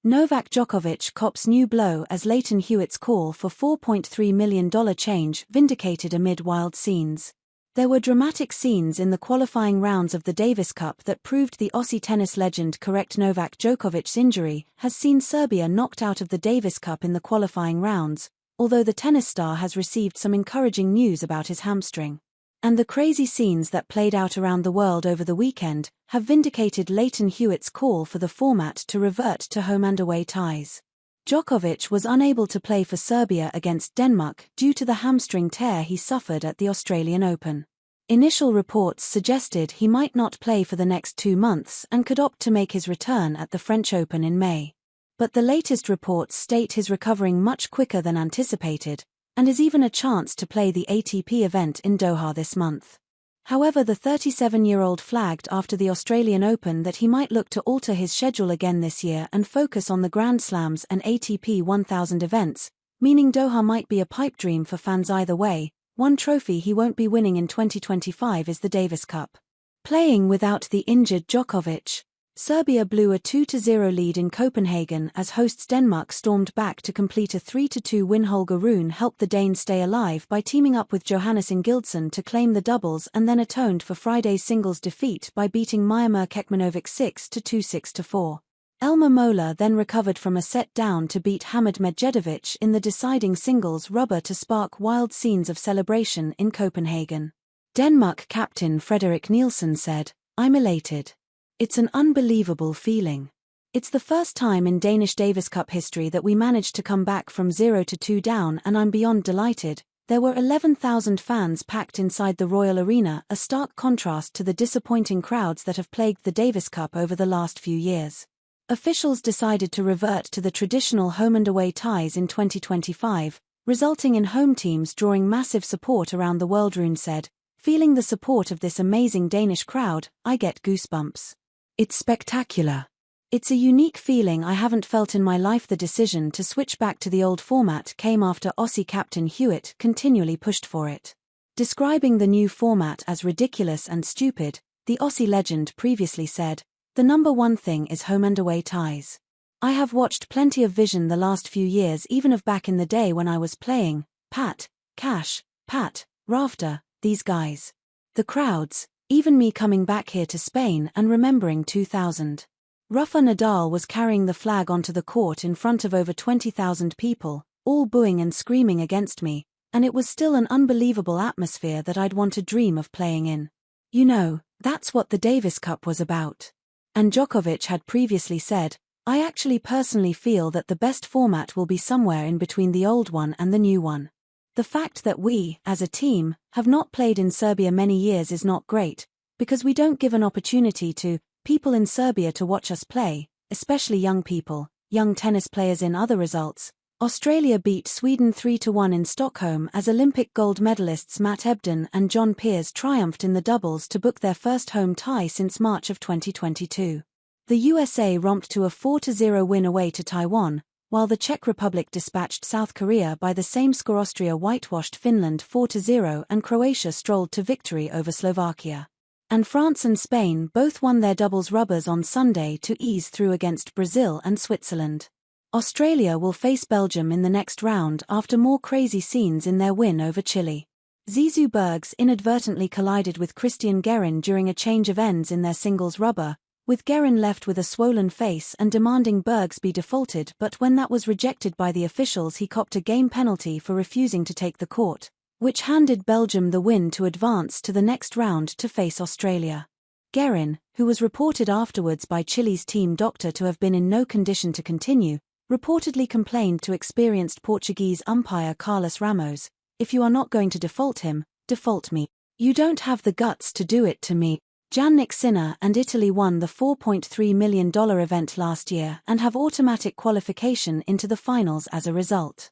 Novak Djokovic cops new blow as Lleyton Hewitt's call for $4.3 million change vindicated amid wild scenes. There were dramatic scenes in the qualifying rounds of the Davis Cup that proved the Aussie tennis legend correct. Novak Djokovic's injury has seen Serbia knocked out of the Davis Cup in the qualifying rounds, although the tennis star has received some encouraging news about his hamstring. And the crazy scenes that played out around the world over the weekend have vindicated Lleyton Hewitt's call for the format to revert to home and away ties. Djokovic was unable to play for Serbia against Denmark due to the hamstring tear he suffered at the Australian Open. Initial reports suggested he might not play for the next 2 months and could opt to make his return at the French Open in May. But the latest reports state he's recovering much quicker than anticipated, and is even a chance to play the ATP event in Doha this month. However, the 37-year-old flagged after the Australian Open that he might look to alter his schedule again this year and focus on the Grand Slams and ATP 1000 events, meaning Doha might be a pipe dream for fans either way. One trophy he won't be winning in 2025 is the Davis Cup. Playing without the injured Djokovic, Serbia blew a 2-0 lead in Copenhagen as hosts Denmark stormed back to complete a 3-2 win. Holger Rune helped the Danes stay alive by teaming up with Johannes Ingildsson to claim the doubles and then atoned for Friday's singles defeat by beating Miomir Kekmanovic 6-2 6-4. Elmer Mola then recovered from a set down to beat Hamid Medjedovic in the deciding singles rubber to spark wild scenes of celebration in Copenhagen. Denmark captain Frederik Nielsen said, "I'm elated. It's an unbelievable feeling. It's the first time in Danish Davis Cup history that we managed to come back from 0-2 down, and I'm beyond delighted." There were 11,000 fans packed inside the Royal Arena, a stark contrast to the disappointing crowds that have plagued the Davis Cup over the last few years. Officials decided to revert to the traditional home and away ties in 2025, resulting in home teams drawing massive support around the world. Rune said, "Feeling the support of this amazing Danish crowd, I get goosebumps. It's spectacular. It's a unique feeling I haven't felt in my life." The decision to switch back to the old format came after Aussie captain Hewitt continually pushed for it. Describing the new format as ridiculous and stupid, the Aussie legend previously said, "The number one thing is home and away ties. I have watched plenty of vision the last few years, even of back in the day when I was playing, Pat, Cash, Pat, Rafter, these guys. The crowds, even me coming back here to Spain and remembering 2000. Rafa Nadal was carrying the flag onto the court in front of over 20,000 people, all booing and screaming against me, and it was still an unbelievable atmosphere that I'd want to dream of playing in. You know, that's what the Davis Cup was about." And Djokovic had previously said, "I actually personally feel that the best format will be somewhere in between the old one and the new one. The fact that we, as a team, have not played in Serbia many years is not great, because we don't give an opportunity to people in Serbia to watch us play, especially young people, young tennis players." In other results, Australia beat Sweden 3-1 in Stockholm as Olympic gold medalists Matt Ebden and John Peers triumphed in the doubles to book their first home tie since March of 2022. The USA romped to a 4-0 win away to Taiwan, while the Czech Republic dispatched South Korea by the same score. Austria whitewashed Finland 4-0 and Croatia strolled to victory over Slovakia. And France and Spain both won their doubles rubbers on Sunday to ease through against Brazil and Switzerland. Australia will face Belgium in the next round after more crazy scenes in their win over Chile. Zizou Bergs inadvertently collided with Christian Guerin during a change of ends in their singles rubber, with Guerin left with a swollen face and demanding Bergs be defaulted, but when that was rejected by the officials, he copped a game penalty for refusing to take the court, which handed Belgium the win to advance to the next round to face Australia. Guerin, who was reported afterwards by Chile's team doctor to have been in no condition to continue, reportedly complained to experienced Portuguese umpire Carlos Ramos, "If you are not going to default him, default me. You don't have the guts to do it to me." Jannik Sinner and Italy won the $4.3 million event last year and have automatic qualification into the finals as a result.